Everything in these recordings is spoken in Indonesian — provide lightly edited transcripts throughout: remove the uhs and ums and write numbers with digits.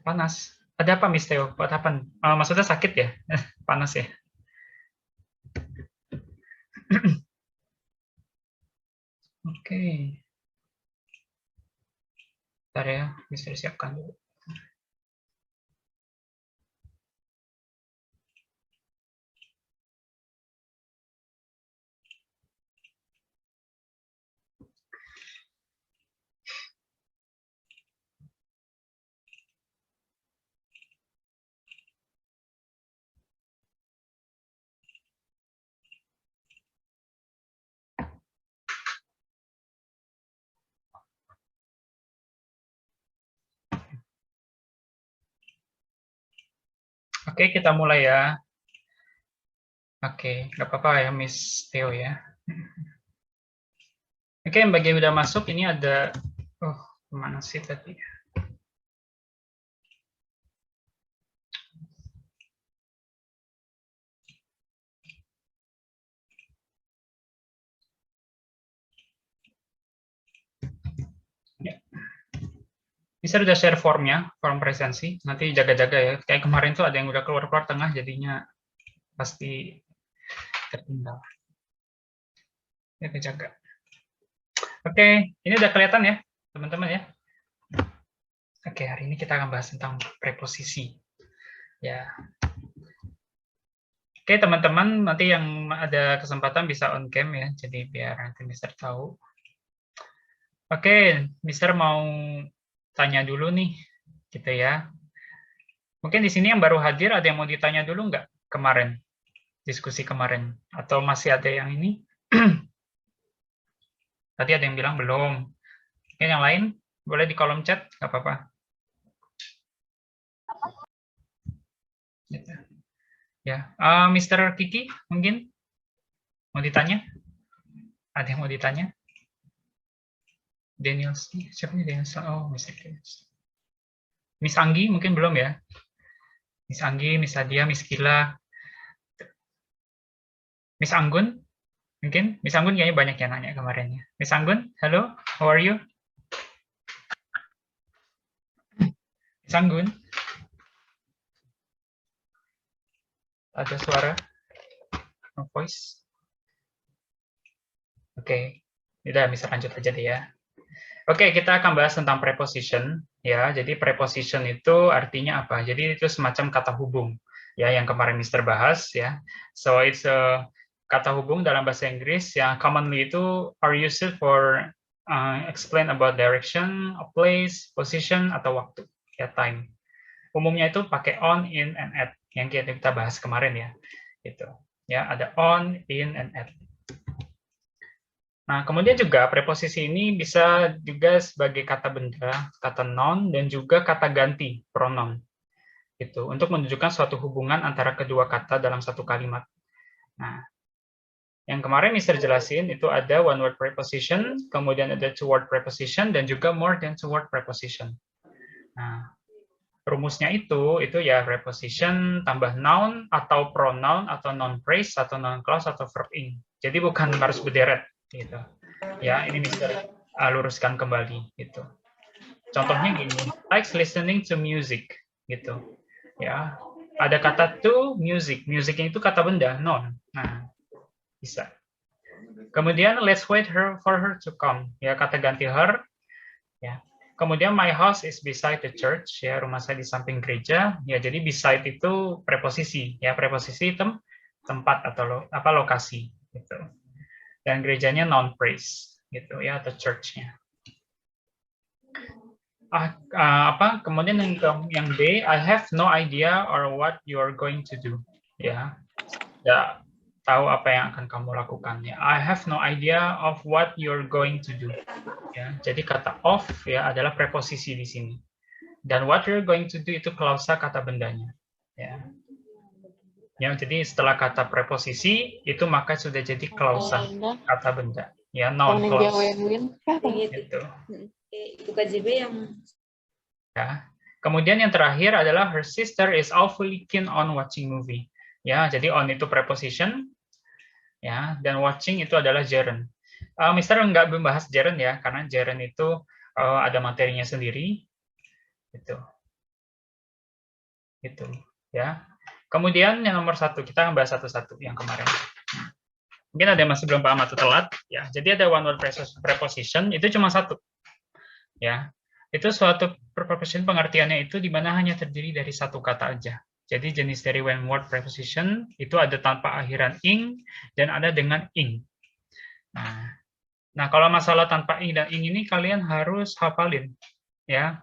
Panas. Ada apa, Miss Theo? Buat apa? Maksudnya sakit ya? Panas ya? Oke. Bentar ya, bisa disiapkan dulu. Oke, kita mulai ya. Oke, nggak apa-apa ya, Miss Theo ya. Oke, yang bagi yang udah masuk, ini ada... Oh, kemana sih tadi? Ya. Bisa udah share formnya, form presensi. Nanti jaga-jaga ya. Kayak kemarin tuh ada yang udah keluar-keluar tengah, jadinya pasti tertinggal. Jaga-jaga. Oke, ini udah kelihatan ya, teman-teman ya. Oke, hari ini kita akan bahas tentang preposisi. Ya. Oke, teman-teman, nanti yang ada kesempatan bisa on cam ya, jadi biar nanti Mister tahu. Oke, Mister mau tanya dulu nih, gitu ya. Mungkin di sini yang baru hadir, ada yang mau ditanya dulu nggak kemarin, diskusi kemarin? Atau masih ada yang ini? Tadi ada yang bilang belum. Mungkin yang lain, boleh di kolom chat, nggak apa-apa. Ya, Mr. Kiki, mungkin mau ditanya? Ada yang mau ditanya? Daniel, siapa nih Daniel? Oh, Mr. Kiki. Miss Anggi, mungkin belum ya? Miss Anggi, Miss Adia, Miss Kila, Miss Anggun, mungkin Miss Anggun kayaknya banyak yang nanya kemarin ya. Miss Anggun, halo, how are you? Miss Anggun, ada suara, no voice. Oke, udah bisa lanjut aja deh ya. Oke, kita akan bahas tentang preposition ya. Jadi preposition itu artinya apa? Jadi itu semacam kata hubung ya yang kemarin Mister bahas ya. So it's a kata hubung dalam bahasa Inggris yang commonly itu are used for explain about direction, a place, position atau waktu ya time. Umumnya itu pakai on, in, and at yang kita bahas kemarin ya. Gitu. Ya, ada on, in, and at. Nah, kemudian juga preposisi ini bisa juga sebagai kata benda, kata noun, dan juga kata ganti, pronoun. Gitu, untuk menunjukkan suatu hubungan antara kedua kata dalam satu kalimat. Nah, yang kemarin Mister jelasin itu ada one word preposition, kemudian ada two word preposition, dan juga more than two word preposition. Nah, rumusnya itu ya preposition tambah noun atau pronoun atau noun phrase atau noun clause atau verb in. Jadi bukan harus berderet gitu. Ya, ini Mister luruskan kembali gitu. Contohnya gini, likes listening to music gitu. Ya, ada kata to music. Musicnya itu kata benda, noun. Nah, bisa. Kemudian let's wait for her to come. Ya, kata ganti her. Ya. Kemudian my house is beside the church. Ya, rumah saya di samping gereja. Ya, jadi beside itu preposisi. Ya, preposisi tempat atau lokasi gitu. Dan gerejanya noun phrase gitu ya, atau church-nya. Kemudian yang B, I have no idea or what you are going to do. Ya, tidak tahu apa yang akan kamu lakukan. Ya, I have no idea of what you're going to do. Ya, jadi kata of ya adalah preposisi di sini. Dan what you're going to do itu klausa kata bendanya. Ya. Ya, jadi setelah kata preposisi itu maka sudah jadi klausa kata benda. Ya, noun clause. Gitu. Itu KJB yang ya. Kemudian yang terakhir adalah her sister is awfully keen on watching movie. Ya, jadi on itu preposition, ya, dan watching itu adalah gerund. Mister nggak membahas gerund ya, karena gerund itu ada materinya sendiri, gitu. Gitu ya. Kemudian yang nomor 1, kita bahas satu-satu yang kemarin. Mungkin ada yang masih belum paham atau telat ya. Jadi ada one word preposition itu cuma satu. Ya. Itu suatu preposition pengertiannya itu di mana hanya terdiri dari satu kata aja. Jadi jenis dari one word preposition itu ada tanpa akhiran ing dan ada dengan ing. Nah, kalau masalah tanpa ing dan ing ini kalian harus hafalin ya.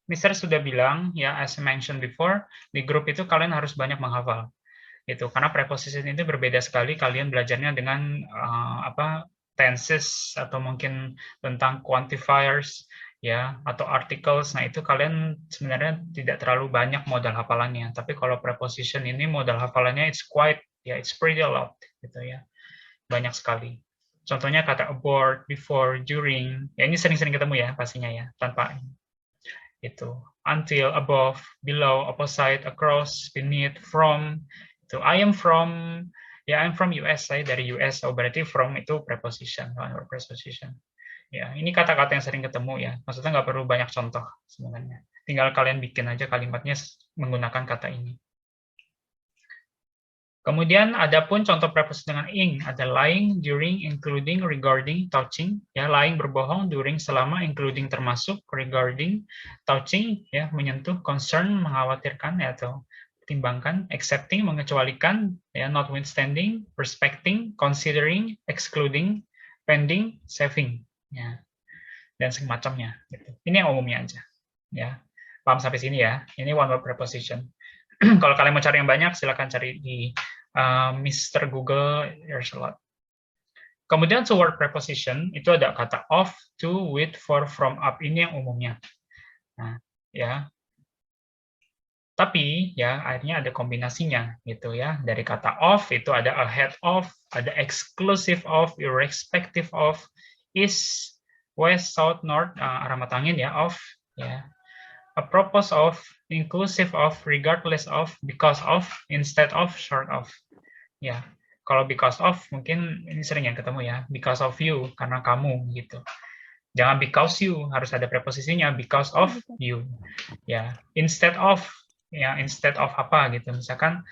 Mister sudah bilang ya, as mentioned before, di grup itu kalian harus banyak menghafal. Itu karena preposition itu berbeda sekali kalian belajarnya dengan tenses atau mungkin tentang quantifiers ya atau articles. Nah, itu kalian sebenarnya tidak terlalu banyak modal hafalannya. Tapi kalau preposition ini modal hafalannya it's pretty a lot gitu ya. Banyak sekali. Contohnya kata about, before, during. Ya ini sering-sering ketemu ya pastinya ya, tanpa itu until, above, below, opposite, across, beneath, from. Itu I'm from US, saya dari US. Oh berarti from itu preposition, one word preposition. Ya, ini kata-kata yang sering ketemu ya. Maksudnya nggak perlu banyak contoh sebenarnya. Tinggal kalian bikin aja kalimatnya menggunakan kata ini. Kemudian ada pun contoh preposisi dengan ing, ada lying, during, including, regarding, touching, ya lying berbohong, during selama, including termasuk, regarding, touching, ya menyentuh, concern mengkhawatirkan ya atau pertimbangkan, accepting mengecualikan, ya notwithstanding, respecting, considering, excluding, pending, saving, ya dan semacamnya. Gitu. Ini yang umumnya aja, ya paham sampai sini ya. Ini one word preposition. Kalau kalian mau cari yang banyak, silakan cari di Mr. Google, there's a lot. Kemudian to word preposition, itu ada kata of, to, with, for, from, up. Ini yang umumnya. Nah, ya. Tapi, ya, akhirnya ada kombinasinya, gitu ya. Dari kata of, itu ada ahead of, ada exclusive of, irrespective of, is, west, south, north, arah mata angin ya, of, ya. Apropos of, inclusive of, regardless of, because of, instead of, short of. Ya, kalau because of mungkin ini sering yang ketemu ya, because of you, karena kamu gitu. Jangan because you, harus ada preposisinya because of you. Ya, instead of apa gitu. Misalkan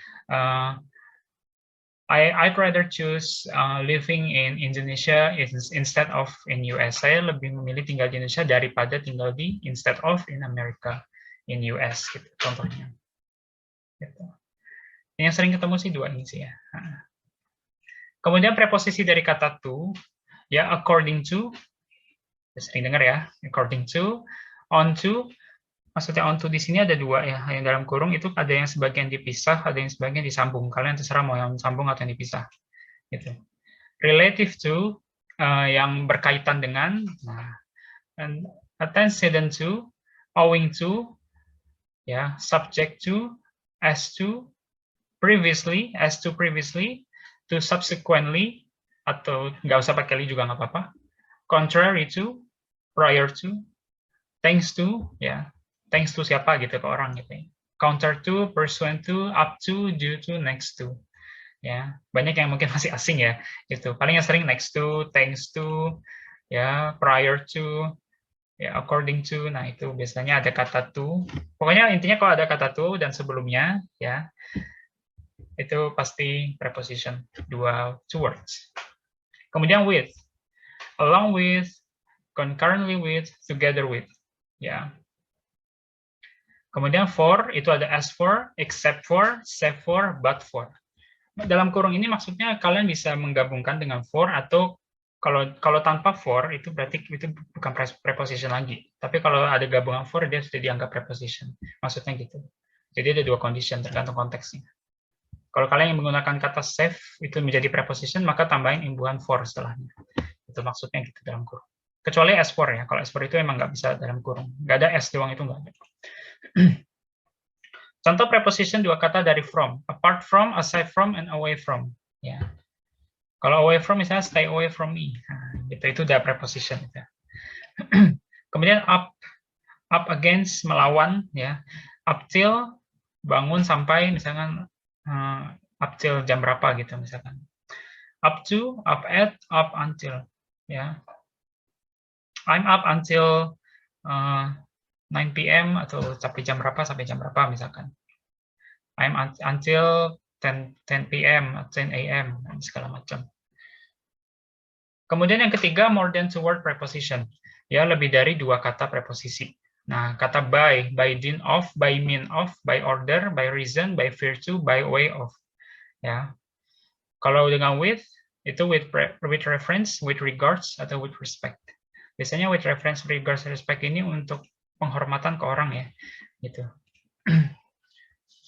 I'd rather choose living in Indonesia instead of in US. Saya lebih memilih tinggal di Indonesia daripada tinggal di instead of in America, in US gitu contohnya. Gitu. Yang sering ketemu sih dua ini sih ya. Kemudian preposisi dari kata to, ya according to, sering dengar ya, according to, on to, maksudnya on to di sini ada dua ya, yang dalam kurung itu ada yang sebagian dipisah, ada yang sebagian disambung. Kalian terserah mau yang sambung atau yang dipisah. Gitu. Relative to, yang berkaitan dengan, nah, antecedent to, owing to, ya, subject to, as to, previously, to subsequently, atau nggak usah pakai li juga nggak apa-apa. Contrary to, prior to, thanks to, ya, thanks to siapa gitu ke orang gitu. Counter to, pursuant to, up to, due to, next to. Ya, banyak yang mungkin masih asing ya. Gitu. Paling yang sering next to, thanks to, ya, prior to, ya, according to. Nah, itu biasanya ada kata to. Pokoknya intinya kalau ada kata to dan sebelumnya, ya, itu pasti preposition, two words. Kemudian with, along with, concurrently with, together with, ya. Kemudian for itu ada as for, except for, save for, but for. Dalam kurung ini maksudnya kalian bisa menggabungkan dengan for atau kalau tanpa for itu berarti itu bukan preposition lagi. Tapi kalau ada gabungan for dia sudah dianggap preposition. Maksudnya gitu. Jadi ada dua condition tergantung konteksnya. Kalau kalian yang menggunakan kata save itu menjadi preposition, maka tambahin imbuhan for setelahnya. Itu maksudnya gitu dalam kurung. Kecuali as for ya. Kalau as for itu emang nggak bisa dalam kurung. Nggak ada as doang itu nggak ada. Contoh preposition dua kata dari from. Apart from, aside from, and away from. Ya. Kalau away from misalnya stay away from me. Nah, itu udah preposition. Gitu. Kemudian up against, melawan. Ya. Up till, bangun sampai misalkan up till jam berapa gitu misalkan. Up to, up at, up until. Ya. I'm up until 9 PM atau sampai jam berapa misalkan. until 10 p.m., 10 a.m., dan segala macam. Kemudian yang ketiga, more than two word preposition. Ya, lebih dari 2 kata preposisi. Nah, kata by dint of, by mean of, by order, by reason, by virtue, by way of. Ya. Kalau dengan with, itu with reference, with regards, atau with respect. Biasanya with reference, regards, respect ini untuk penghormatan ke orang ya. Gitu.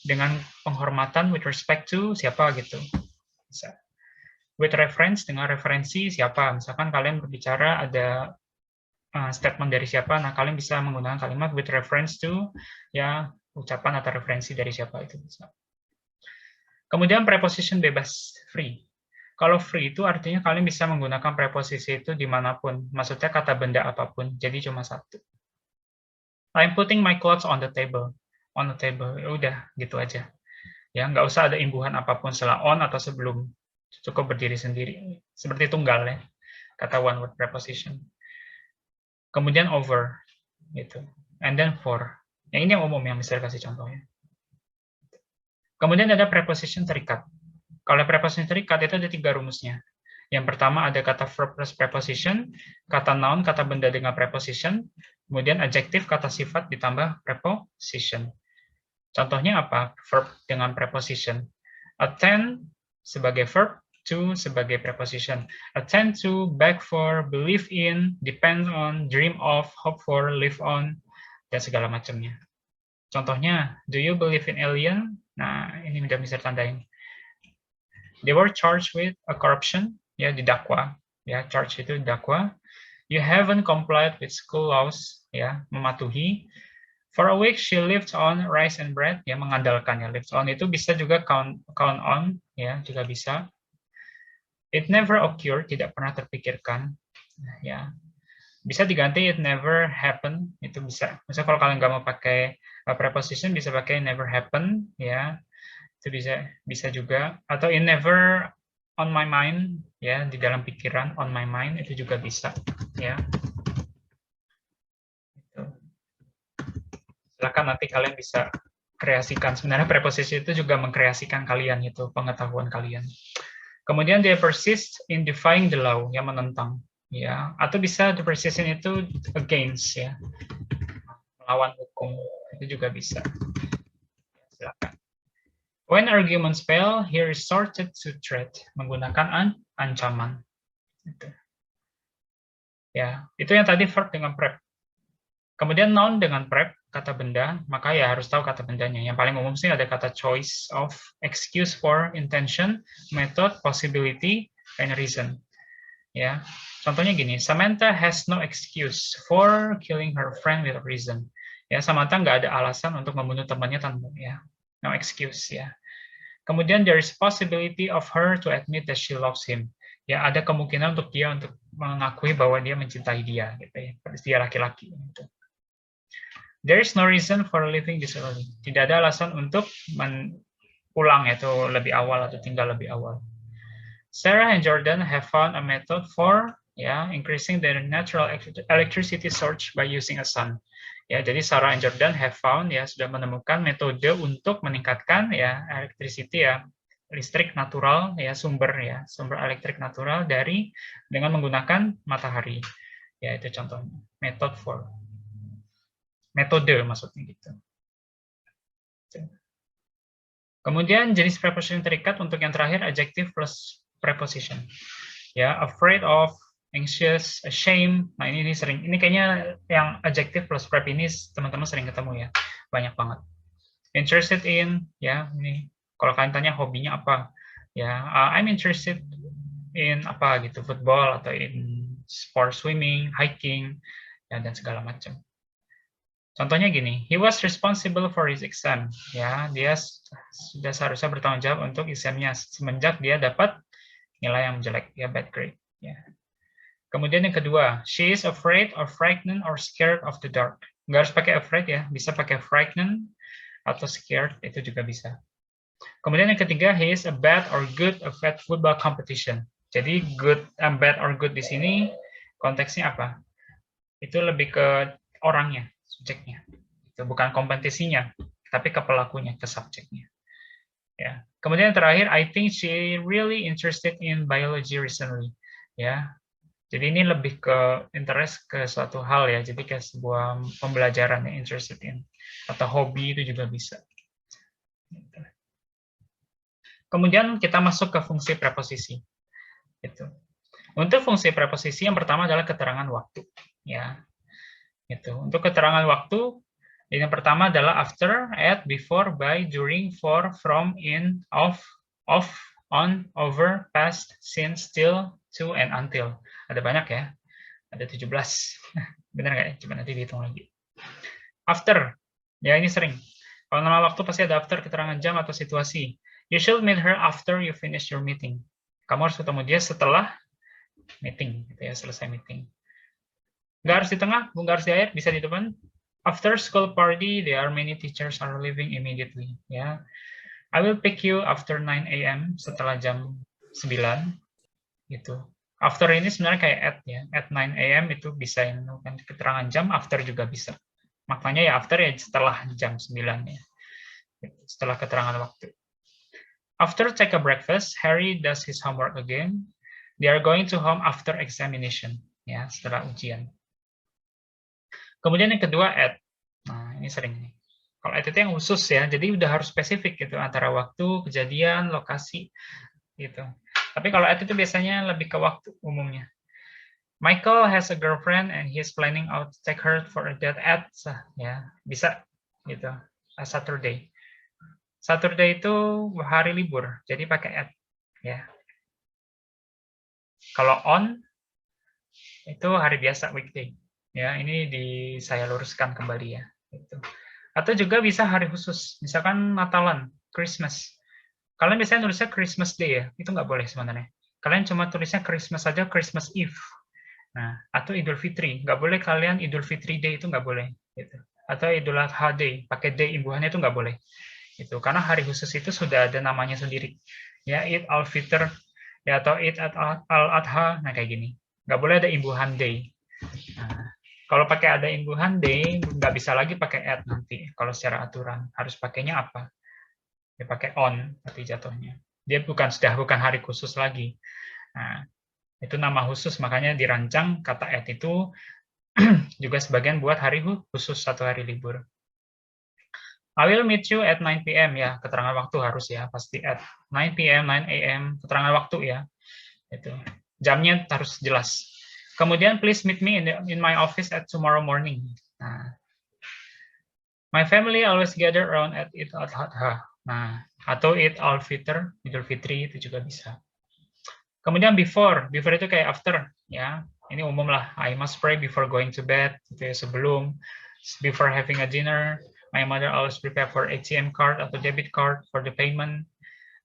Dengan penghormatan with respect to siapa gitu. Bisa. With reference, dengan referensi siapa. Misalkan kalian berbicara ada statement dari siapa, nah kalian bisa menggunakan kalimat with reference to, ya, ucapan atau referensi dari siapa itu bisa. Kemudian preposition bebas, free. Kalau free itu artinya kalian bisa menggunakan preposisi itu dimanapun, maksudnya kata benda apapun, jadi cuma satu. I'm putting my clothes on the table. On the table, ya udah gitu aja. Ya, nggak usah ada imbuhan apapun setelah on atau sebelum, cukup berdiri sendiri. Seperti tunggal ya, kata one word preposition. Kemudian over, gitu. And then for. Yang ini yang umum yang bisa kasih contohnya. Kemudian ada preposition terikat. Kalau preposition terikat itu ada 3 rumusnya. Yang pertama ada kata verb plus preposition, kata noun, kata benda dengan preposition, kemudian adjektif, kata sifat ditambah preposition. Contohnya apa? Verb dengan preposition. Attend sebagai verb, to sebagai preposition. Attend to, beg for, believe in, depend on, dream of, hope for, live on, dan segala macamnya. Contohnya, do you believe in alien? Nah, ini udah bisa tandain. They were charged with a corruption, ya didakwa, ya charge itu didakwa. You haven't complied with school laws, ya mematuhi. For a week she lived on rice and bread, ya mengandalkan ya lived on itu bisa juga count on, ya juga bisa. It never occurred, tidak pernah terpikirkan, ya bisa diganti it never happened, itu bisa. Misal kalau kalian nggak mau pakai preposition bisa pakai never happen, ya itu bisa juga, atau it never on my mind, ya di dalam pikiran, on my mind itu juga bisa, ya. Itu. Silakan nanti kalian bisa kreasikan. Sebenarnya preposisi itu juga mengkreasikan kalian itu pengetahuan kalian. Kemudian dia persist in defying the law, yang menentang, ya. Atau bisa the persistent itu against, ya, melawan hukum itu juga bisa. Silakan. When arguments fail, he resorted to threat, menggunakan ancaman. Itu. Ya, itu yang tadi verb dengan prep. Kemudian noun dengan prep, kata benda, maka ya harus tahu kata bendanya. Yang paling umum sih ada kata choice of, excuse for, intention, method, possibility, and reason. Ya, contohnya gini, Samantha has no excuse for killing her friend with a reason. Ya, Samantha nggak ada alasan untuk membunuh temannya tanpa ya, no excuse ya. Kemudian there is possibility of her to admit that she loves him. Ya, ada kemungkinan untuk dia untuk mengakui bahwa dia mencintai dia, gitu ya. Dia laki-laki. Gitu. There is no reason for leaving this early. Tidak ada alasan untuk pulang itu lebih awal atau tinggal lebih awal. Sarah and Jordan have found a method for increasing their natural electricity source by using a sun. Ya, jadi Sarah and Jordan have found sudah menemukan metode untuk meningkatkan electricity listrik natural sumber elektrik natural dengan menggunakan matahari. Ya, itu contohnya. Metode maksudnya gitu. Kemudian jenis preposition terikat untuk yang terakhir adjective plus preposition. Ya, afraid of, anxious, ashamed. Nah, ini sering. Ini kayaknya yang adjective plus prep ini teman-teman sering ketemu ya. Banyak banget. Interested in, ya, ini kalau kalian tanya hobinya apa? Ya, I'm interested in apa gitu, football atau in sport, swimming, hiking, ya, dan segala macam. Contohnya gini, he was responsible for his exam. Ya, dia sudah seharusnya bertanggung jawab untuk examnya semenjak dia dapat nilai yang jelek, ya bad grade. Ya. Kemudian yang kedua, she is afraid or frightened or scared of the dark. Nggak harus pakai afraid ya, bisa pakai frightened atau scared, itu juga bisa. Kemudian yang ketiga, he is a bad or good at football competition. Jadi good and bad or good di sini konteksnya apa? Itu lebih ke orangnya, subjeknya. Itu bukan kompetisinya, tapi ke pelakunya, ke subjeknya. Kemudian yang terakhir, I think she really interested in biology recently. Ya, jadi ini lebih ke interest ke suatu hal ya. Jadi kayak sebuah pembelajaran yang interested in atau hobi itu juga bisa. Kemudian kita masuk ke fungsi preposisi. Itu. Untuk fungsi preposisi yang pertama adalah keterangan waktu. Ya, itu. Untuk keterangan waktu, yang pertama adalah after, at, before, by, during, for, from, in, of, on, over, past, since, till, to, and until. Ada banyak ya. Ada 17. Benar nggak ya? Coba nanti dihitung lagi. After. Ya, ini sering. Kalau nama waktu pasti ada after, keterangan jam atau situasi. You should meet her after you finish your meeting. Kamu harus ketemu dia setelah meeting, gitu ya, selesai meeting. Nggak harus di tengah, nggak harus di akhir, bisa di depan. After school party, there are many teachers are leaving immediately. Ya, I will pick you after 9 a.m. setelah jam 9. Gitu. After ini sebenarnya kayak at ya. At 9 a.m. itu bisa kan keterangan jam, after juga bisa. Maknanya ya after ya setelah jam 9 ya. Setelah keterangan waktu. After take a breakfast, Harry does his homework again. They are going to home after examination. Ya, setelah ujian. Kemudian yang kedua, at. Nah, ini sering nih. Kalau at itu yang khusus ya, jadi udah harus spesifik gitu, antara waktu, kejadian, lokasi, gitu. Tapi kalau at itu biasanya lebih ke waktu umumnya. Michael has a girlfriend and he's planning out to take her for a date at, ya, bisa, gitu. A Saturday. Saturday itu hari libur, jadi pakai at, ya. Kalau on, itu hari biasa, weekday. Ya, ini saya luruskan kembali ya. Gitu. Atau juga bisa hari khusus, misalkan Natalan, Christmas. Kalian biasanya tulisnya Christmas Day ya, itu nggak boleh sebenarnya. Kalian cuma tulisnya Christmas saja, Christmas Eve. Nah, atau Idul Fitri, nggak boleh kalian Idul Fitri Day itu nggak boleh. Gitu. Atau Idul Adha Day, pakai day imbuhannya itu nggak boleh. Itu karena hari khusus itu sudah ada namanya sendiri. Ya, Id al-Fitr, ya atau Id al-Adha, nah kayak gini. Nggak boleh ada imbuhan day. Nah, kalau pakai ada imbuhan day, nggak bisa lagi pakai at nanti. Kalau secara aturan, harus pakainya apa? Ya pakai on, nanti jatuhnya. Dia sudah bukan hari khusus lagi. Nah, itu nama khusus, makanya dirancang kata at itu juga sebagian buat hari khusus, satu hari libur. I will meet you at 9 p.m. ya, keterangan waktu harus ya, pasti at 9 p.m., 9 a.m., keterangan waktu ya. Itu. Jamnya harus jelas. Kemudian please meet me in my office at tomorrow morning. Nah, my family always gather around at Id al-Adha. Nah, atau Id al-Fitr, Idul Fitri itu juga bisa. Kemudian before itu kayak after ya. Ini umum lah. I must pray before going to bed, itu ya, sebelum, before having a dinner. My mother always prepare for ATM card atau debit card for the payment.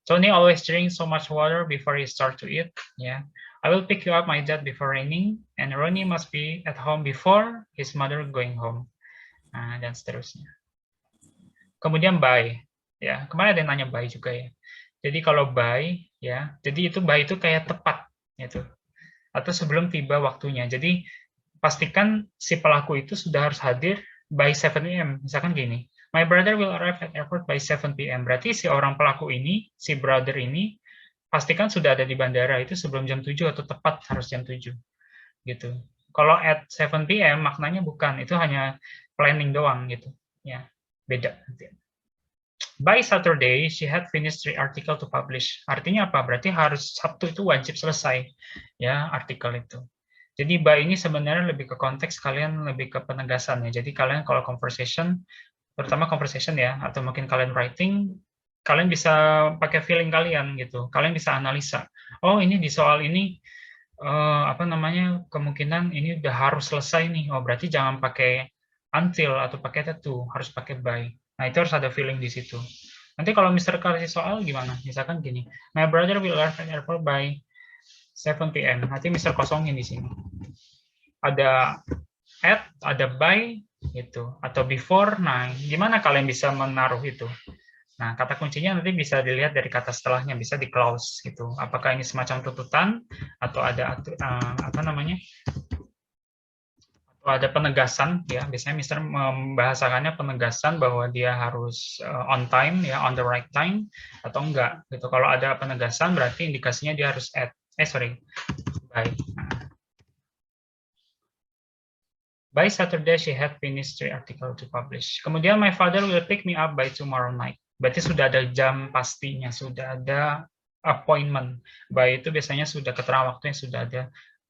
Tony always drinks so much water before he start to eat. Yeah, I will pick you up my dad before raining, and Ronnie must be at home before his mother going home. Nah, dan seterusnya. Kemudian by, ya kemarin ada yang nanya by juga ya. Jadi kalau by, ya, jadi itu by itu kayak tepat, gitu. Atau sebelum tiba waktunya. Jadi pastikan si pelaku itu sudah harus hadir by 7 a.m. Misalkan gini, my brother will arrive at airport by 7 p.m. Berarti si orang pelaku ini, si brother ini, pastikan sudah ada di bandara itu sebelum jam 7 atau tepat harus jam 7. Gitu. Kalau at 7 p.m. maknanya bukan, itu hanya planning doang gitu. Ya, beda. By Saturday, she had finished 3 article to publish. Artinya apa? Berarti harus Sabtu itu wajib selesai ya artikel itu. Jadi by ini sebenarnya lebih ke konteks, kalian lebih ke penegasan ya. Jadi kalian kalau conversation, terutama conversation ya, atau mungkin kalian writing, kalian bisa pakai feeling kalian gitu. Kalian bisa analisa. Oh ini di soal ini kemungkinan ini udah harus selesai nih. Oh berarti jangan pakai until atau pakai to, harus pakai by. Nah itu harus ada feeling di situ. Nanti kalau Mr. kasih soal gimana? Misalkan gini, my brother will arrive at airport by 7 p.m. Nanti Mr. kosongin di sini. Ada at, ada by, gitu, atau before. Nah, gimana kalian bisa menaruh itu? Nah, kata kuncinya nanti bisa dilihat dari kata setelahnya, bisa di clause gitu. Apakah ini semacam tuntutan atau ada Kalau ada penegasan, ya biasanya Mister membahasakannya penegasan bahwa dia harus on time, ya on the right time, atau enggak. Gitu. Kalau ada penegasan, berarti indikasinya dia harus by. By Saturday, she had finished 3 articles to publish. Kemudian, my father will pick me up by tomorrow night. Berarti sudah ada jam pastinya, sudah ada appointment. By itu biasanya sudah keterangan waktunya, sudah ada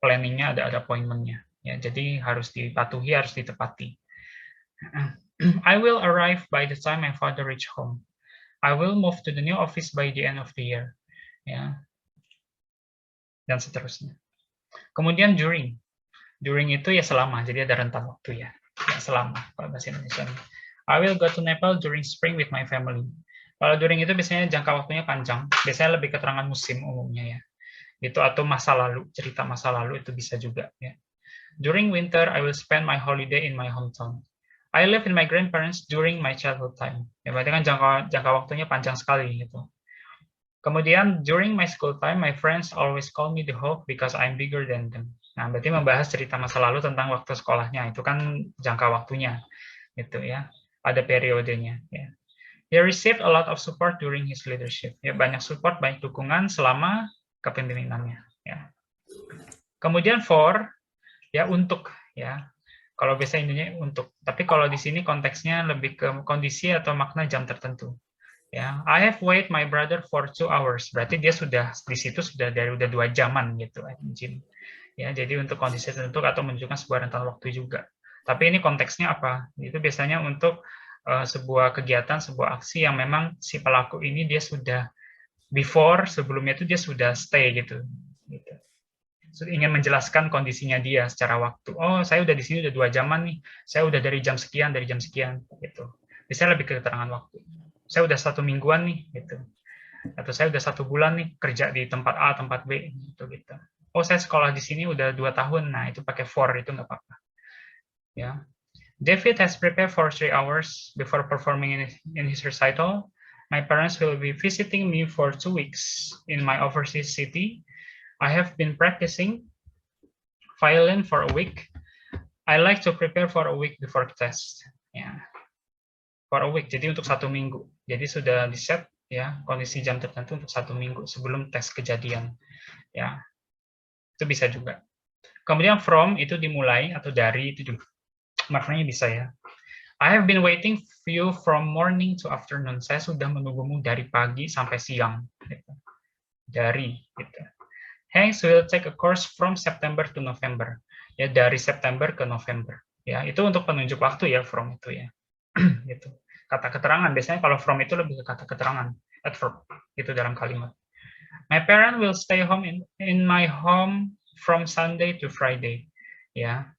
planningnya, ada appointmentnya. Ya, jadi harus dipatuhi, harus ditepati. I will arrive by the time my father reach home. I will move to the new office by the end of the year. Ya, dan seterusnya. Kemudian during. During itu ya selama, jadi ada rentang waktu ya. Ya selama, kalau bahasa Indonesia. I will go to Nepal during spring with my family. Kalau during itu biasanya jangka waktunya panjang. Biasanya lebih keterangan musim umumnya ya. Itu atau masa lalu, cerita masa lalu itu bisa juga ya. During winter, I will spend my holiday in my hometown. I live in my grandparents during my childhood time. Ya, berarti kan jangka waktunya panjang sekali gitu. Kemudian, during my school time, my friends always call me the Hulk because I'm bigger than them. Nah, berarti membahas cerita masa lalu tentang waktu sekolahnya. Itu kan jangka waktunya, gitu ya. Ada periodenya. Ya. He received a lot of support during his leadership. Ya, banyak support, banyak dukungan selama kepemimpinannya. Ya. Kemudian for, ya untuk, ya. Kalau biasa intinya untuk. Tapi kalau di sini konteksnya lebih ke kondisi atau makna jam tertentu. Ya, I have wait my brother for 2 hours. Berarti dia sudah di situ sudah 2 jaman gitu, imagine. Ya, jadi untuk kondisi tertentu atau menunjukkan sebuah rentang waktu juga. Tapi ini konteksnya apa? Itu biasanya untuk sebuah kegiatan, sebuah aksi yang memang si pelaku ini dia sudah sebelumnya itu dia sudah stay gitu. Ingin menjelaskan kondisinya dia secara waktu. Oh, saya udah di sini udah 2 jaman nih. Saya udah dari jam sekian gitu. Bisa lebih ke keterangan waktu. Saya udah 1 mingguan nih gitu. Atau saya udah 1 bulan nih kerja di tempat A, tempat B gitu. Oh, saya sekolah di sini udah 2 tahun. Nah, itu pakai for itu nggak apa-apa. Ya. David has prepared for 3 hours before performing in his recital. My parents will be visiting me for 2 weeks in my overseas city. I have been practicing violin for a week. I like to prepare for a week before test. Ya. For a week, jadi untuk 1 minggu. Jadi sudah di set ya kondisi jam tertentu untuk 1 minggu sebelum tes kejadian. Ya, itu bisa juga. Kemudian from itu dimulai atau dari itu juga maknanya bisa ya. I have been waiting for you from morning to afternoon. Saya sudah menunggumu dari pagi sampai siang. Gitu. Dari gitu. Hanks will take a course from September to November. Ya, dari September ke November. Ya, itu untuk penunjuk waktu ya from itu ya. Gitu. Kata keterangan biasanya kalau from itu lebih ke kata keterangan, adverb gitu dalam kalimat. My parent will stay home in my home from Sunday to Friday. Ya.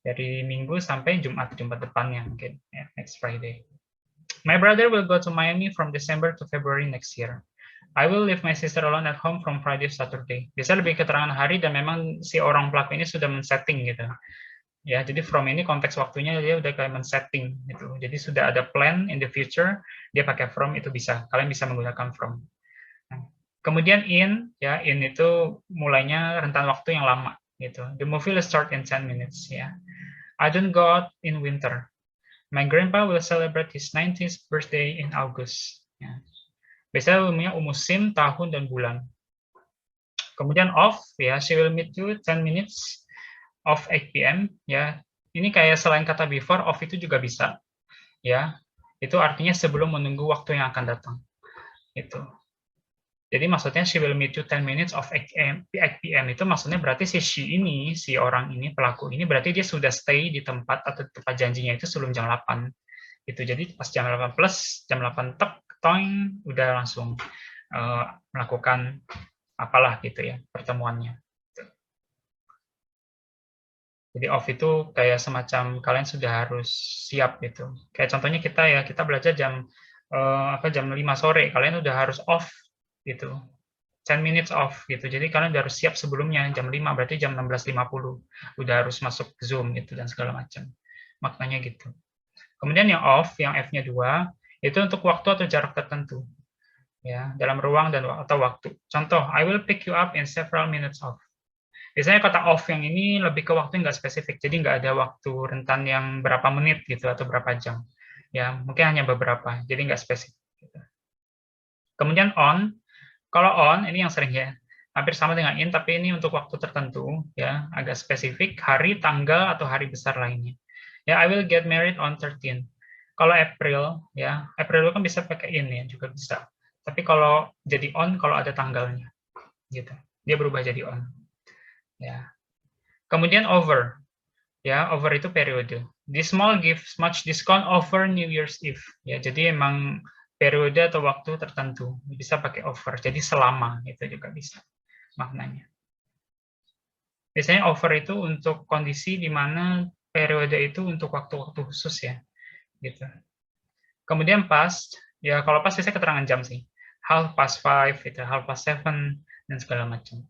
Dari Minggu sampai Jumat depannya mungkin ya, next Friday. My brother will go to Miami from December to February next year. I will leave my sister alone at home from Friday to Saturday. Bisa lebih keterangan hari dan memang si orang pelaku ini sudah men-setting gitu. Ya, jadi from ini konteks waktunya dia udah kayak men-setting gitu. Jadi sudah ada plan in the future, dia pakai from itu bisa. Kalian bisa menggunakan from. Nah, kemudian in, ya in itu mulainya rentan waktu yang lama gitu. The movie will start in 10 minutes ya. I don't go out in winter. My grandpa will celebrate his 90th birthday in August. Ya. Biasanya umumnya musim, tahun, dan bulan. Kemudian off, ya, she will meet you 10 minutes of 8 p.m. Ya, ini kayak selain kata before, off itu juga bisa. Ya, itu artinya sebelum menunggu waktu yang akan datang. Itu. Jadi maksudnya she will meet you 10 minutes of 8 p.m. itu maksudnya berarti si orang ini, pelaku ini, berarti dia sudah stay di tempat atau tempat janjinya itu sebelum jam 8. Itu jadi pas jam 8 plus, jam 8 tek, toing, udah langsung melakukan apalah gitu ya, pertemuannya. Jadi off itu kayak semacam kalian sudah harus siap gitu. Kayak contohnya kita belajar jam 5 sore, kalian udah harus off gitu. 10 minutes off gitu. Jadi kalian udah harus siap sebelumnya jam 5, berarti jam 16.50 udah harus masuk Zoom gitu dan segala macam. Maknanya gitu. Kemudian yang off, yang F-nya 2, itu untuk waktu atau jarak tertentu. Ya, dalam ruang dan atau waktu. Contoh, I will pick you up in several minutes off. Biasanya kata off yang ini lebih ke waktu nggak spesifik, jadi nggak ada waktu rentan yang berapa menit gitu atau berapa jam. Ya, mungkin hanya beberapa, jadi nggak spesifik. Gitu. Kemudian on, kalau on ini yang sering ya, hampir sama dengan in, tapi ini untuk waktu tertentu, ya agak spesifik, hari, tanggal, atau hari besar lainnya. Ya, I will get married on 13. Kalau April, ya April kan bisa pakai in ya, juga bisa. Tapi kalau jadi on, kalau ada tanggalnya, gitu, dia berubah jadi on. Ya. Kemudian over, ya over itu periode. This mall gives much discount over New Year's Eve. Ya, jadi emang periode atau waktu tertentu bisa pakai over. Jadi selama itu juga bisa maknanya. Biasanya over itu untuk kondisi di mana periode itu untuk waktu-waktu khusus ya, gitu. Kemudian past, ya kalau past biasanya keterangan jam sih. 5:30, gitu, 7:30, dan segala macam.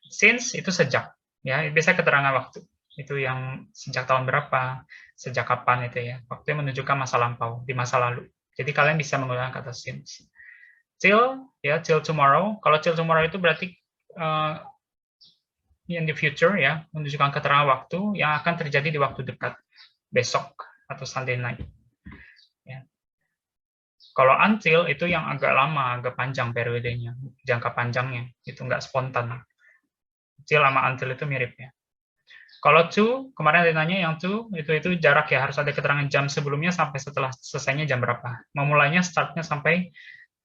Since itu sejak, ya biasanya keterangan waktu. Itu yang sejak tahun berapa, sejak kapan itu ya. Waktu yang menunjukkan masa lampau, di masa lalu. Jadi kalian bisa menggunakan kata since. Till, ya till tomorrow. Kalau till tomorrow itu berarti in the future ya, menunjukkan keterangan waktu yang akan terjadi di waktu dekat, besok atau Sunday night. Ya. Kalau until itu yang agak lama, agak panjang periodenya, jangka panjangnya, itu nggak spontan. Till sama until itu mirip ya. Kalau to, kemarin ada nanya yang to, itu jarak ya, harus ada keterangan jam sebelumnya sampai setelah selesainya jam berapa. Memulainya startnya sampai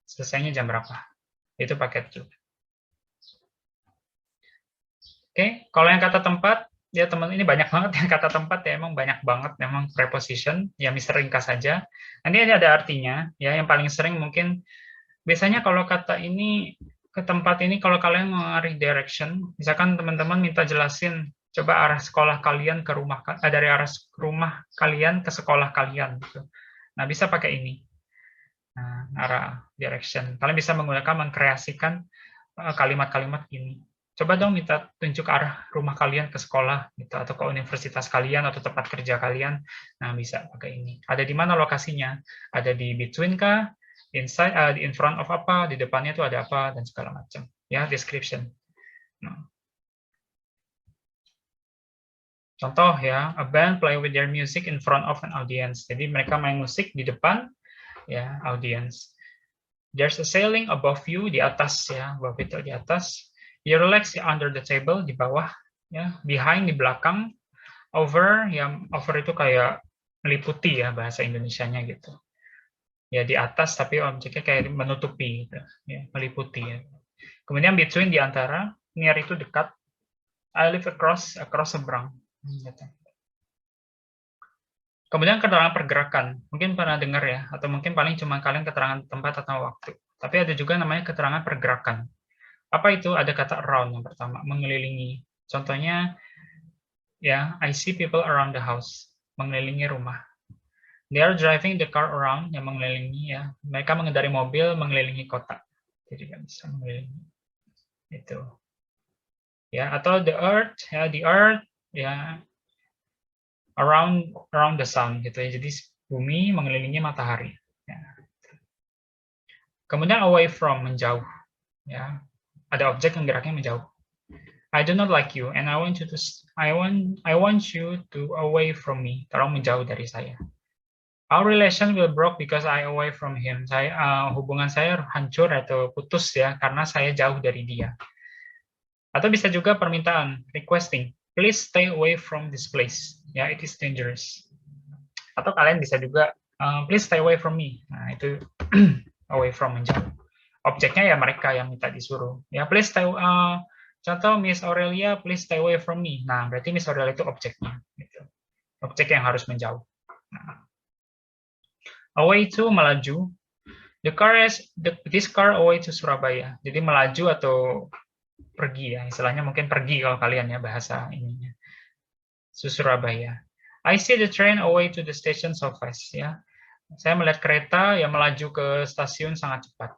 selesainya jam berapa. Itu pakai to. Oke, kalau yang kata tempat, ya teman ini banyak banget yang kata tempat ya, emang banyak banget memang preposition, ya Mister ringkas saja. Nanti ini ada artinya, ya yang paling sering mungkin, biasanya kalau kata ini, ke tempat ini kalau kalian mau redirection, misalkan teman-teman minta jelasin, coba arah sekolah kalian ke rumah, dari arah rumah kalian ke sekolah kalian. Gitu. Nah, bisa pakai ini. Nah, arah direction. Kalian bisa menggunakan, mengkreasikan kalimat-kalimat ini. Coba dong minta tunjuk arah rumah kalian ke sekolah, gitu, atau ke universitas kalian, atau tempat kerja kalian. Nah, bisa pakai ini. Ada di mana lokasinya? Ada di between kah? Inside, in front of apa? Di depannya itu ada apa? Dan segala macam. Ya, description. Nah. Contoh ya, a band play with their music in front of an audience. Jadi mereka main musik di depan, ya, audience. There's a ceiling above you, di atas ya, above itu di atas. You relax under the table, di bawah, ya, behind, di belakang, over, yang over itu kayak meliputi ya bahasa Indonesianya gitu. Ya di atas tapi objeknya kayak menutupi gitu, ya, meliputi ya. Kemudian between, di antara, near itu dekat. I live across seberang. Gitu. Kemudian keterangan pergerakan, mungkin pernah dengar ya, atau mungkin paling cuma kalian keterangan tempat atau waktu. Tapi ada juga namanya keterangan pergerakan. Apa itu? Ada kata around yang pertama, mengelilingi. Contohnya, ya, I see people around the house, mengelilingi rumah. They are driving the car around, yang mengelilingi ya. Mereka mengendarai mobil mengelilingi kota. Jadi nggak bisa mengelilingi. Itu. Ya, atau the earth, ya, around the sun gitu ya. Jadi bumi mengelilingi matahari. Ya. Kemudian away from, menjauh. Ya, ada objek yang geraknya menjauh. I do not like you, and I want you to away from me. Tolong menjauh dari saya. Our relation will broke because I away from him. Hubungan saya hancur atau putus ya karena saya jauh dari dia. Atau bisa juga permintaan, requesting, please stay away from this place. Ya, it is dangerous. Atau kalian bisa juga, please stay away from me. Nah, itu away from, menjauh. Objeknya ya mereka yang minta disuruh. Ya, please stay. Contoh Miss Aurelia, please stay away from me. Nah, berarti Miss Aurelia itu objeknya. Gitu. Objek yang harus menjauh. Nah. Away to, melaju. This car away to Surabaya. Jadi melaju atau pergi ya, istilahnya mungkin pergi kalau kalian ya bahasa ininya. Surabaya. I see the train away to the station so fast ya. Saya melihat kereta yang melaju ke stasiun sangat cepat.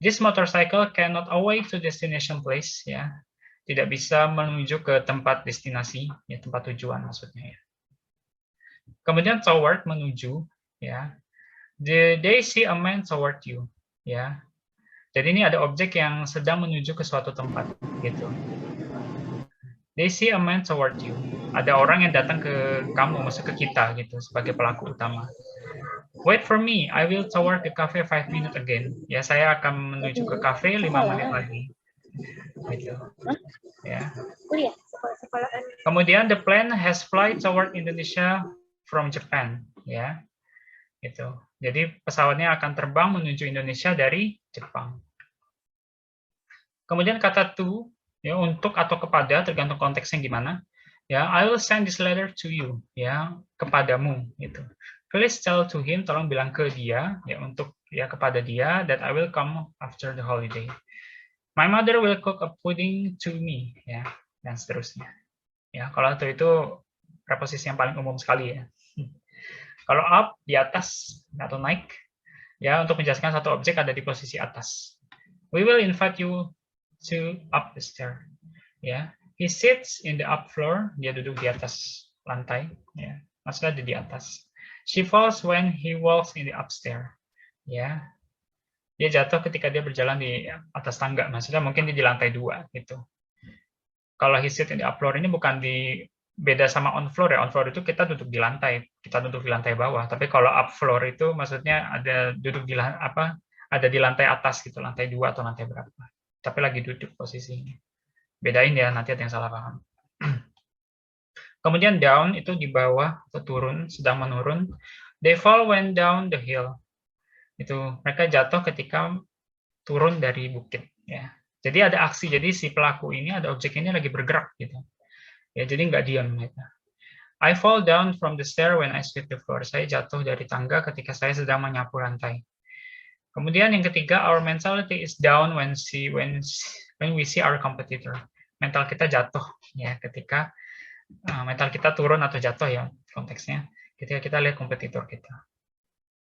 This motorcycle cannot away to destination place ya. Tidak bisa menuju ke tempat destinasi ya, tempat tujuan maksudnya ya. Kemudian toward, menuju ya. They see a man toward you ya. Jadi ini ada objek yang sedang menuju ke suatu tempat gitu. They see a man toward you. Ada orang yang datang ke kamu, masuk ke kita gitu sebagai pelaku utama. Wait for me, I will toward the cafe 5 minutes again. Ya, saya akan menuju ke cafe 5 menit lagi. Gitu. Ya. Kemudian the plane has flight toward Indonesia from Japan. Ya. Gitu. Jadi pesawatnya akan terbang menuju Indonesia dari Jepang. Kemudian kata to, ya, untuk atau kepada, tergantung konteksnya gimana. Ya, I will send this letter to you, ya, kepadamu, gitu. Please tell to him, tolong bilang ke dia, ya, untuk ya kepada dia, that I will come after the holiday. My mother will cook a pudding to me, ya, dan seterusnya. Ya, kalau itu preposisi yang paling umum sekali ya. Kalau up di atas atau naik, ya, untuk menjelaskan satu objek ada di posisi atas. We will invite you to up the stair. Ya, he sits in the up floor. Dia duduk di atas lantai. Ya, maksudnya di atas. She falls when he walks in the upstairs. Ya, dia jatuh ketika dia berjalan di atas tangga. Maksudnya mungkin dia di lantai 2 gitu. Kalau he sits in the up floor ini bukan di beda sama on floor ya. On floor itu kita duduk di lantai, kita duduk di lantai bawah. Tapi kalau up floor itu maksudnya ada duduk di ada di lantai atas gitu, lantai 2 atau lantai berapa. Tapi lagi duduk posisinya. Bedain ya, nanti ada yang salah paham. Kemudian down itu di bawah atau turun, sedang menurun. They fall when down the hill. Itu mereka jatuh ketika turun dari bukit. Ya. Jadi ada aksi, jadi si pelaku ini ada objek ini lagi bergerak gitu. Ya, jadi nggak diam. Gitu. I fall down from the stair when I sweep the floor. Saya jatuh dari tangga ketika saya sedang menyapu lantai. Kemudian yang ketiga, our mentality is down when we see our competitor. Mental kita jatuh ya ketika mental kita turun atau jatuh ya konteksnya ketika kita lihat kompetitor kita.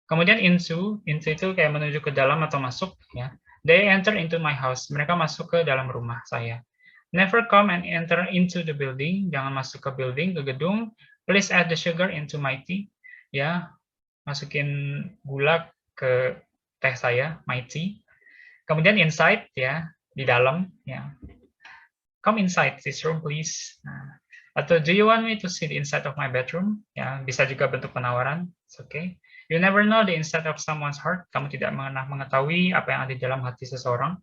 Kemudian into itu kayak menuju ke dalam atau masuk ya. They enter into my house. Mereka masuk ke dalam rumah saya. Never come and enter into the building. Jangan masuk ke building, ke gedung. Please add the sugar into my tea. Ya, masukin gula ke teh saya, my tea. Kemudian inside ya, di dalam ya. Come inside this room please. Nah, atau do you want me to sit inside of my bedroom? Ya, bisa juga bentuk penawaran. It's okay. You never know the inside of someone's heart. Kamu tidak pernah mengetahui apa yang ada di dalam hati seseorang.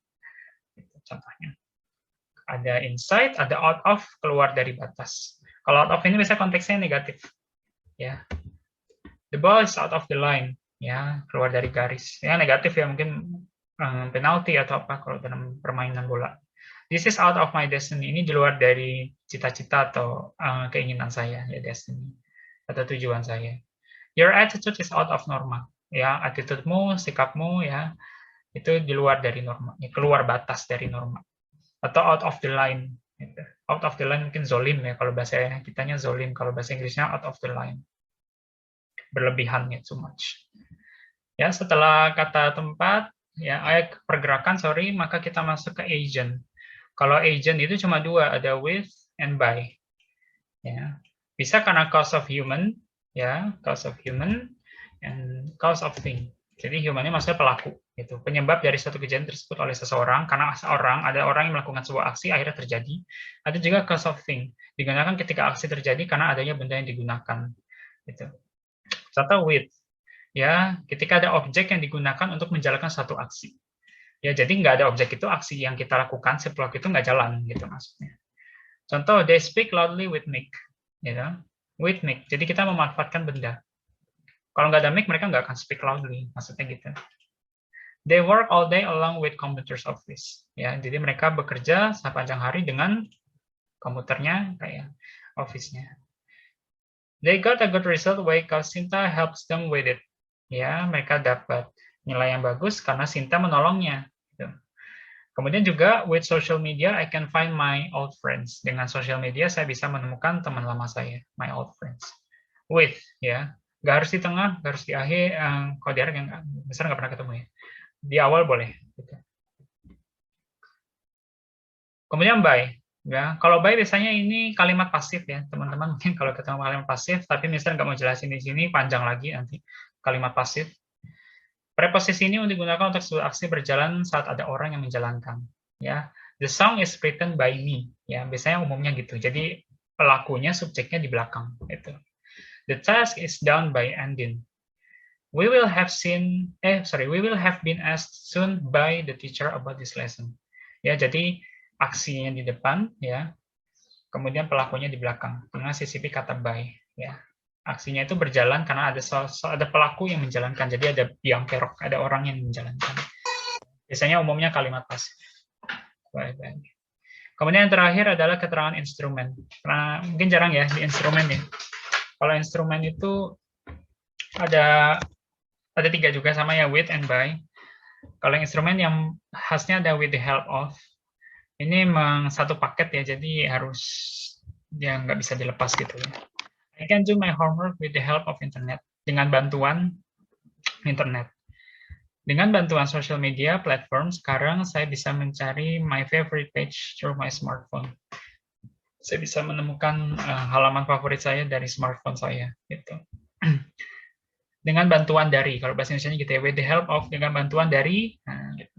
Contohnya. Ada inside, ada out of, keluar dari batas. Kalau out of ini bisa konteksnya negatif. Ya. The ball is out of the line. Ya, keluar dari garis. Ya, negatif ya, mungkin penalti atau apa kalau dalam permainan bola. This is out of my destiny. Ini di luar dari cita-cita atau keinginan saya, ya destiny atau tujuan saya. Your attitude is out of norma. Ya, attitude-mu, sikapmu ya itu di luar dari norma, ya, keluar batas dari norma. Atau out of the line. Gitu. Out of the line mungkin zolim ya kalau bahasa kitanya zolim, kalau bahasa Inggrisnya out of the line. Berlebihan ya, too much. Ya, setelah kata tempat, ya pergerakan, maka kita masuk ke agent. Kalau agent itu cuma dua, ada with and by. Ya, bisa karena cause of human, ya, cause of human and cause of thing. Jadi humannya maksudnya pelaku, gitu. Penyebab dari suatu kejadian tersebut oleh seseorang, karena ada orang yang melakukan sebuah aksi akhirnya terjadi. Ada juga cause of thing, digunakan ketika aksi terjadi karena adanya benda yang digunakan. Gitu. Contoh with. Ya, ketika ada objek yang digunakan untuk menjalankan suatu aksi. Ya, jadi nggak ada objek itu, aksi yang kita lakukan, si pelaku itu nggak jalan, gitu maksudnya. Contoh, they speak loudly with mic. You know? With mic. Jadi kita memanfaatkan benda. Kalau nggak ada mic, mereka nggak akan speak loudly, maksudnya gitu. They work all day along with computers office. Ya, jadi mereka bekerja sepanjang hari dengan komputernya, kayak office-nya. They got a good result because Sinta helps them with it. Ya, mereka dapat nilai yang bagus karena Sinta menolongnya. Gitu. Kemudian juga with social media, I can find my old friends. Dengan social media, saya bisa menemukan teman lama saya, my old friends. With, ya, nggak harus di tengah, nggak harus di akhir. Kalau di akhir, besar nggak pernah ketemu ya. Di awal boleh. Gitu. Kemudian by. Ya, kalau by biasanya ini kalimat pasif ya, teman-teman. Mungkin kalau ketemu kalimat pasif, tapi misalnya nggak mau jelasin di sini, panjang lagi nanti. Kalimat pasif. Preposisi ini digunakan untuk suatu aksi berjalan saat ada orang yang menjalankan. Ya, The song is written by me. Ya, biasanya umumnya gitu. Jadi pelakunya, subjeknya di belakang. Gitu. The task is done by Andin. We will have been asked soon by the teacher about this lesson. Ya, jadi aksinya di depan, ya. Kemudian pelakunya di belakang dengan sisipi kata by, ya. Aksinya itu berjalan karena ada pelaku yang menjalankan. Jadi ada biang kerok, ada orang yang menjalankan. Biasanya umumnya kalimat pasif. Kemudian yang terakhir adalah keterangan instrumen. Nah, mungkin jarang ya di instrumen ya. Kalau instrumen itu ada 3 juga sama ya, with and by. Kalau instrumen yang khasnya ada with the help of. Ini memang satu paket ya, jadi harus ya nggak bisa dilepas gitu ya. I can do my homework with the help of internet. Dengan bantuan internet. Dengan bantuan social media platform, sekarang saya bisa mencari my favorite page through my smartphone. Saya bisa menemukan halaman favorit saya dari smartphone saya. Gitu. Dengan bantuan dari, kalau bahasa Indonesia gitu ya, with the help of, dengan bantuan dari, nah, gitu.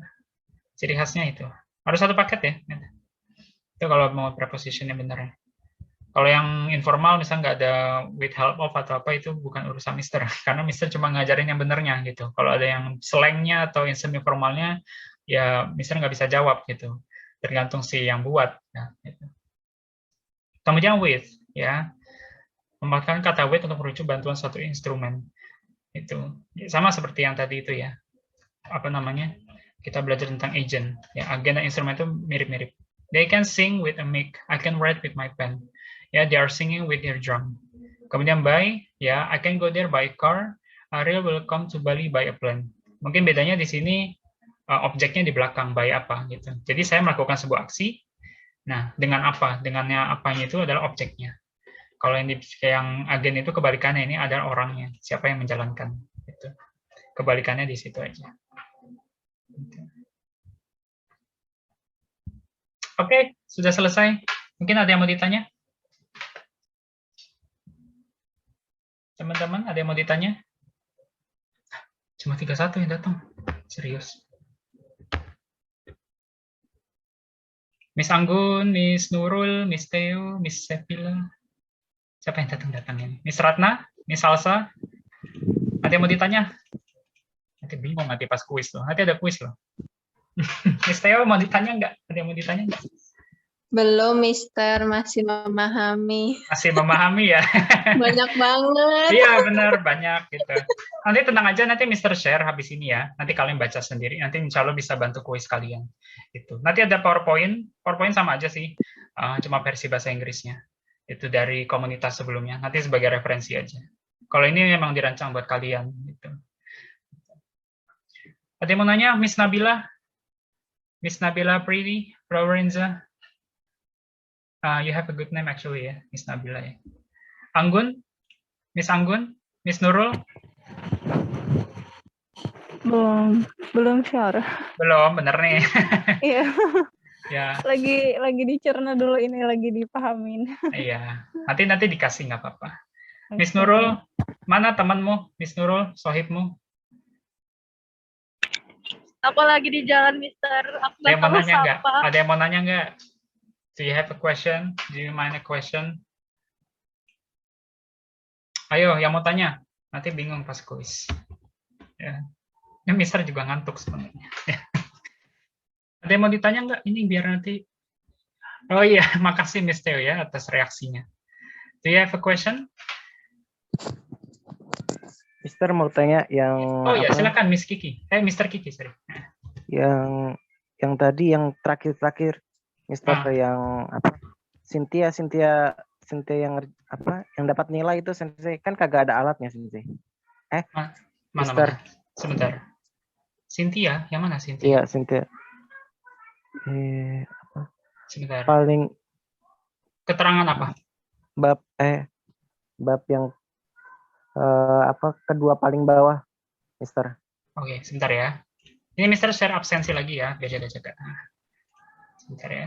Ciri khasnya itu. Harus satu paket ya. Gitu. Itu kalau mau prepositionnya benar ya. Kalau yang informal misalnya nggak ada with help of atau apa, itu bukan urusan Mister, karena Mister cuma ngajarin yang benernya gitu. Kalau ada yang slangnya atau yang semi formalnya, ya Mister nggak bisa jawab gitu. Tergantung si yang buat. Ya, gitu. Kemudian with, ya, memakai kata with untuk merujuk bantuan suatu instrumen. Itu sama seperti yang tadi itu ya. Apa namanya? Kita belajar tentang agent. Ya, agen dan instrumen itu mirip-mirip. They can sing with a mic. I can write with my pen. Ya, they are singing with their drum. Kemudian by, ya, I can go there by car. Ariel will come to Bali by a plane. Mungkin bedanya di sini objeknya di belakang, by apa gitu. Jadi saya melakukan sebuah aksi. Nah, dengan apa? Dengannya apanya itu adalah objeknya. Kalau yang agen itu kebalikannya, ini adalah orangnya, siapa yang menjalankan. Gitu. Kebalikannya di situ aja. Gitu. Oke, sudah selesai. Mungkin ada yang mau ditanya? Teman-teman, ada yang mau ditanya? Cuma 31 yang datang. Serius. Miss Anggun, Miss Nurul, Miss Theo, Miss Sepila. Siapa yang datang ini? Miss Ratna, Miss Salsa. Ada yang mau ditanya? Nanti bingung nanti pas kuis loh. Nanti ada kuis loh. Miss Theo mau ditanya nggak? Ada yang mau ditanya nggak? Belum, Mister. Masih memahami. Masih memahami ya? Banyak banget. Iya, benar. Banyak gitu. Nanti tenang aja, nanti Mister share habis ini ya. Nanti kalian baca sendiri. Nanti insya Allah bisa bantu kuis kalian. Gitu. Nanti ada PowerPoint. PowerPoint sama aja sih. Cuma versi bahasa Inggrisnya. Itu dari komunitas sebelumnya. Nanti sebagai referensi aja. Kalau ini memang dirancang buat kalian. Gitu. Ada yang mau nanya? Miss Nabila? Miss Nabila Pretty? Florenza? You have a good name actually ya, Miss Nabila ya. Anggun? Miss Anggun? Miss Nurul? Belum sure. Belum, bener nih. Iya. Ya. Lagi dicerna dulu ini, lagi dipahamin. Iya. Nanti dikasih nggak apa-apa. Okay. Miss Nurul, mana temanmu? Miss Nurul, sohibmu? Aku lagi di jalan, Mister. Aku Ada yang mau nanya nggak? Ada yang mau nanya nggak? Do you have a question? Do you mind a question? Ayo, yang mau tanya. Nanti bingung pas kuis. Ya. Ya, Mister juga ngantuk sebenarnya. Ada yang mau ditanya nggak? Ini biar nanti. Oh iya, makasih Miss Theo ya atas reaksinya. Do you have a question? Mister mau tanya yang. Oh ya, silakan Miss Kiki. Mister Kiki, sorry. Yang tadi yang terakhir. Mister yang apa? Cynthia yang apa? Yang dapat nilai itu Sensei, kan kagak ada alatnya Sensei. Mana? Sebentar. Cynthia, yang mana Cynthia? Iya, Cynthia. Apa? Sebentar. Paling keterangan apa? Bab yang apa kedua paling bawah, Mister. Oke, sebentar ya. Ini Mister share absensi lagi ya, biar jaga-jaga. Sebentar ya.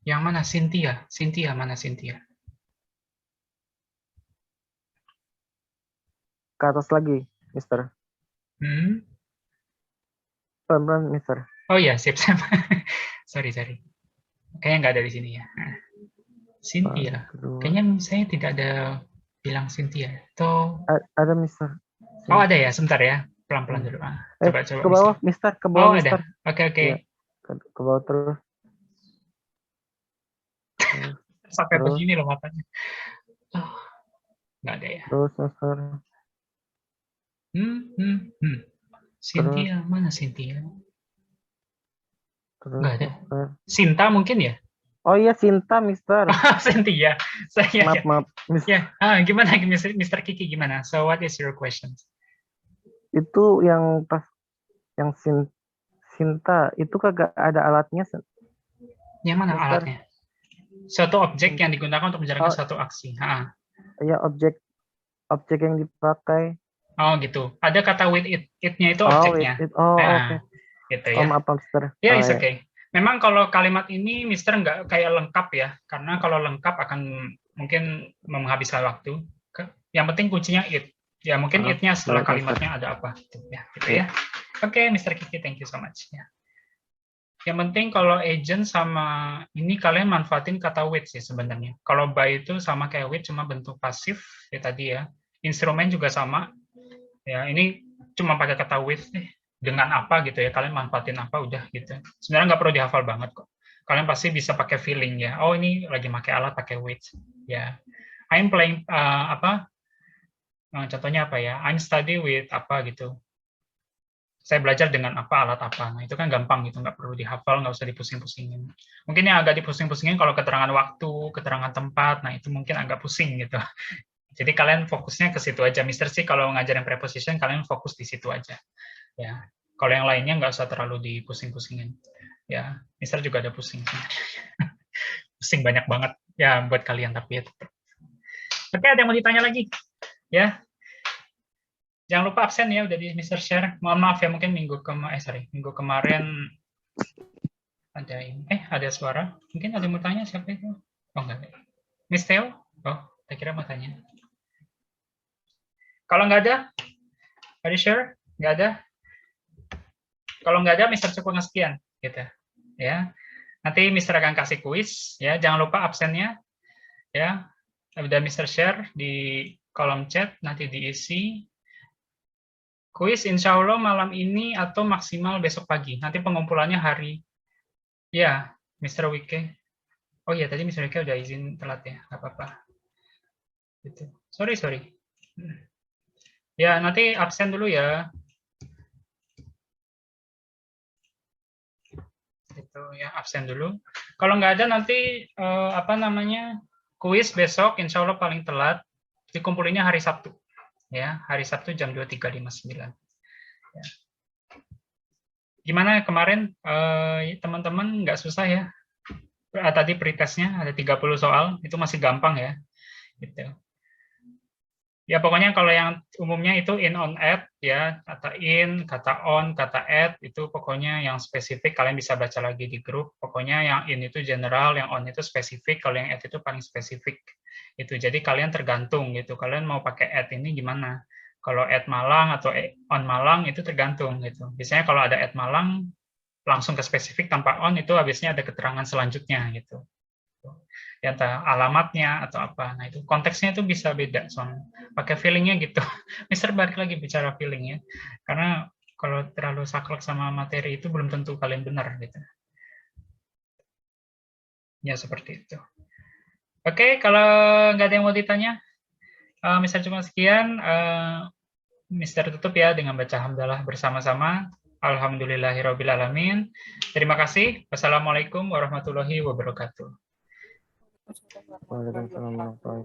Yang mana Cynthia? Cynthia mana Cynthia? Ke atas lagi, Mister. Pelan-pelan, Mister. Oh ya, sip. Sorry. Kayaknya nggak ada di sini ya. Cynthia. Kedua. Kayaknya saya tidak ada bilang Cynthia. Atau Ada, Mister. oh ada ya, sebentar ya. Pelan-pelan dulu. Coba Ke bawah, Mister. Ke Oh bawah, ada. Mister. Oke. Iya. Ke bawah terus. Sampai Terus. begini loh matanya. Oh, nggak ada ya. Terus, Mister. Cynthia, mana Cynthia? Terus, Nggak ada. Mister. Sinta mungkin ya? Oh iya, Sinta, Mister. Cynthia. Saya Maaf, Mister. ya. Gimana Mr. Kiki gimana? So what is your question? Itu yang pas yang Sinta itu kagak ada alatnya. Yang mana Mister. alatnya? Suatu objek yang digunakan untuk menjalankan suatu aksi. Ya, objek yang dipakai. Oh gitu. Ada kata with it. It-nya itu Oh, objeknya. oke. Gitu Oh, ya. maaf, Mister. Ya, it's Iya. okay. Memang kalau kalimat ini Mister nggak kayak lengkap ya. Karena kalau lengkap akan mungkin menghabiskan waktu. Yang penting kuncinya it. Ya, mungkin it-nya setelah baik, Mister. kalimatnya ada apa. Gitu ya. Oke, Mr. Kiki, thank you so much. Ya. Yang penting kalau agent sama ini kalian manfaatin kata with sih sebenarnya. Kalau by itu sama kayak with, cuma bentuk pasif ya tadi ya. Instrumen juga sama. Ya, ini cuma pakai kata with deh. Dengan apa gitu ya, kalian manfaatin apa udah gitu. Sebenarnya nggak perlu dihafal banget kok. Kalian pasti bisa pakai feeling ya. Oh, ini lagi pakai alat pakai with. Ya. I'm playing contohnya apa ya? I'm study with apa gitu. Saya belajar dengan apa, alat apa. Nah, itu kan gampang gitu, nggak perlu dihafal, nggak usah dipusing-pusingin. Mungkin yang agak dipusing-pusingin kalau keterangan waktu, keterangan tempat, nah itu mungkin agak pusing gitu. Jadi kalian fokusnya ke situ aja. Mister sih kalau ngajarin preposition, kalian fokus di situ aja. Ya, kalau yang lainnya nggak usah terlalu dipusing-pusingin. Ya, Mister juga ada pusing. Pusing banyak banget ya buat kalian, tapi ya tetap. Oke, ada yang mau ditanya lagi? Ya, jangan lupa absen ya, udah di Mister Share. Mohon maaf ya, mungkin minggu kemarin ada suara. Mungkin ada yang mau tanya, siapa itu? Oh, enggak. Miss Theo? Oh, saya kira mau tanya. Kalau nggak ada, are you sure? Nggak ada? Kalau nggak ada, Mister cukup sekian, gitu. Ya, nanti Mister akan kasih kuis. Ya, jangan lupa absennya. Ya, udah Mister share di kolom chat, nanti diisi. Kuis insya Allah malam ini atau maksimal besok pagi. Nanti pengumpulannya hari. Ya, Mr. Wike. Oh iya, tadi Mr. Wike udah izin telat ya, nggak apa-apa. Gitu. Sorry. Ya, nanti absen dulu ya. Itu ya, absen dulu. Kalau nggak ada nanti kuis besok, insya Allah paling telat. Dikumpulinnya hari Sabtu. Ya, hari Sabtu jam 23.59. Ya. Gimana kemarin teman-teman nggak susah ya? Tadi pretestnya ada 30 soal, itu masih gampang ya. Gitu. Ya pokoknya kalau yang umumnya itu in on add ya, kata in, kata on, kata add itu pokoknya yang spesifik kalian bisa baca lagi di grup. Pokoknya yang in itu general, yang on itu spesifik, kalau yang add itu paling spesifik. Itu jadi kalian tergantung gitu. Kalian mau pakai add ini gimana? Kalau add Malang atau on Malang itu tergantung gitu. Biasanya kalau ada add Malang langsung ke spesifik tanpa on itu habisnya ada keterangan selanjutnya gitu. Ya entah alamatnya atau apa. Nah, itu konteksnya itu bisa beda soalnya. Pakai feelingnya gitu. Mister balik lagi bicara feeling ya. Karena kalau terlalu saklek sama materi itu belum tentu kalian benar gitu. Ya seperti itu. Oke, kalau nggak ada yang mau ditanya, Mister cuma sekian. Mister tutup ya dengan baca hamdalah bersama-sama. Alhamdulillahirrabbilalamin. Terima kasih. Wassalamualaikum warahmatullahi wabarakatuh. Waalaikumsalam warahmatullahi wabarakatuh.